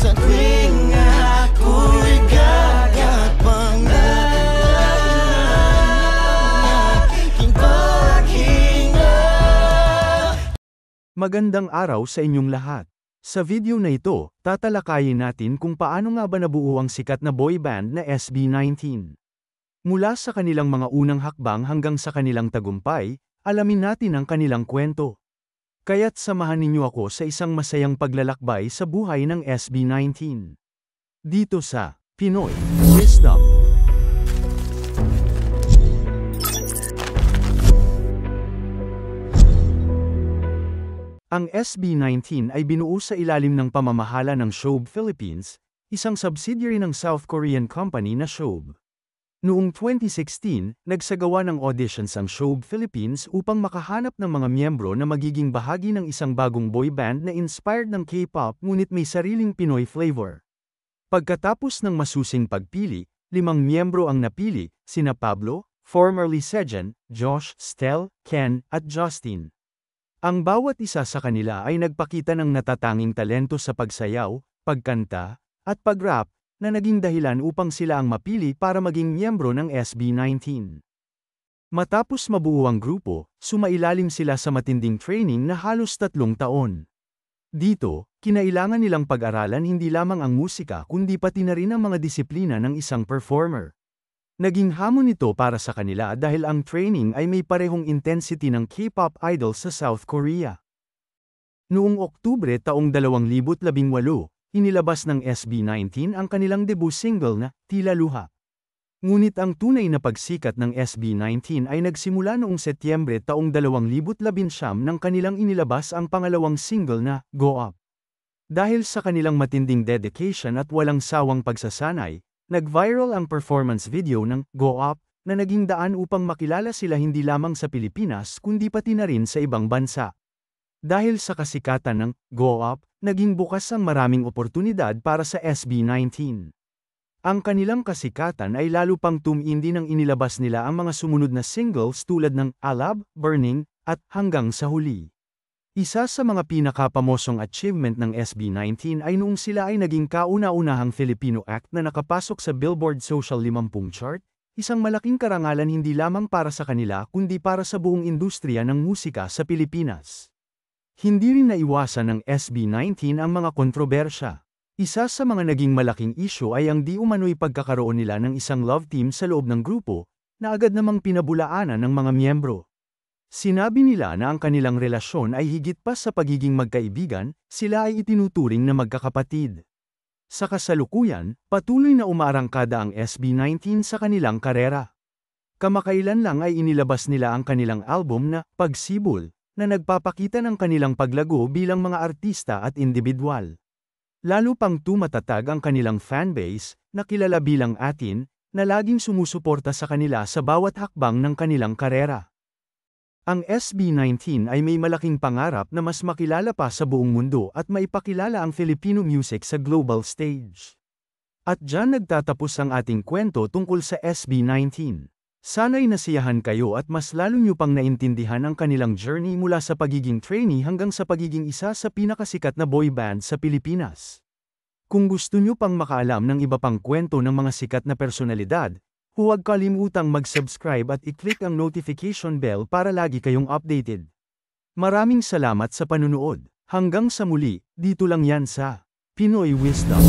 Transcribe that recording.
sa tuwing ako'y gagapang na aking paghinga. Magandang araw sa inyong lahat. Sa video na ito, tatalakayin natin kung paano nga ba nabuo ang sikat na boy band na SB19. Mula sa kanilang mga unang hakbang hanggang sa kanilang tagumpay, alamin natin ang kanilang kwento. Kaya't samahan ninyo ako sa isang masayang paglalakbay sa buhay ng SB19. Dito sa Pinoy Wisdom. Ang SB19 ay binuo sa ilalim ng pamamahala ng Shobe Philippines, isang subsidiary ng South Korean company na Shobe. Noong 2016, nagsagawa ng auditions ang Shobe Philippines upang makahanap ng mga miyembro na magiging bahagi ng isang bagong boy band na inspired ng K-pop ngunit may sariling Pinoy flavor. Pagkatapos ng masusing pagpili, 5 miyembro ang napili, sina Pablo, formerly Sejan, Josh, Stel, Ken, at Justin. Ang bawat isa sa kanila ay nagpakita ng natatanging talento sa pagsayaw, pagkanta, at pag-rap, na naging dahilan upang sila ang mapili para maging miyembro ng SB19. Matapos mabuo ang grupo, sumailalim sila sa matinding training na halos 3 taon. Dito, kinailangan nilang pag-aralan hindi lamang ang musika kundi pati na rin ang mga disiplina ng isang performer. Naging hamon ito para sa kanila dahil ang training ay may parehong intensity ng K-pop idol sa South Korea. Noong Oktubre taong 2018, inilabas ng SB19 ang kanilang debut single na Tila Luha. Ngunit ang tunay na pagsikat ng SB19 ay nagsimula noong Setyembre taong 2019 nang kanilang inilabas ang pangalawang single na Go Up. Dahil sa kanilang matinding dedication at walang sawang pagsasanay, nag-viral ang performance video ng Go Up na naging daan upang makilala sila hindi lamang sa Pilipinas kundi pati na rin sa ibang bansa. Dahil sa kasikatan ng Go Up, naging bukas ang maraming oportunidad para sa SB19. Ang kanilang kasikatan ay lalo pang tumindi nang inilabas nila ang mga sumunod na singles tulad ng Alab, Burning, at Hanggang sa Huli. Isa sa mga pinakapamosong achievement ng SB19 ay noong sila ay naging kauna-unahang Filipino act na nakapasok sa Billboard Social 50 chart, isang malaking karangalan hindi lamang para sa kanila kundi para sa buong industriya ng musika sa Pilipinas. Hindi rin naiwasan ng SB19 ang mga kontrobersya. Isa sa mga naging malaking issue ay ang di umano'y pagkakaroon nila ng isang love team sa loob ng grupo, na agad namang pinabulaanan ng mga miyembro. Sinabi nila na ang kanilang relasyon ay higit pa sa pagiging magkaibigan, sila ay itinuturing na magkakapatid. Sa kasalukuyan, patuloy na umaarangkada ang SB19 sa kanilang karera. Kamakailan lang ay inilabas nila ang kanilang album na Pagsibol, na nagpapakita ng kanilang paglago bilang mga artista at individual. Lalo pang tumatatag ang kanilang fanbase, na kilala bilang Atin, na laging sumusuporta sa kanila sa bawat hakbang ng kanilang karera. Ang SB19 ay may malaking pangarap na mas makilala pa sa buong mundo at maipakilala ang Filipino music sa global stage. At dyan nagtatapos ang ating kwento tungkol sa SB19. Sana'y nasiyahan kayo at mas lalo nyo pang naintindihan ang kanilang journey mula sa pagiging trainee hanggang sa pagiging isa sa pinakasikat na boy band sa Pilipinas. Kung gusto nyo pang makaalam ng iba pang kwento ng mga sikat na personalidad, huwag kalimutang mag-subscribe at i-click ang notification bell para lagi kayong updated. Maraming salamat sa panunood. Hanggang sa muli, dito lang yan sa Pinoy Wisdom.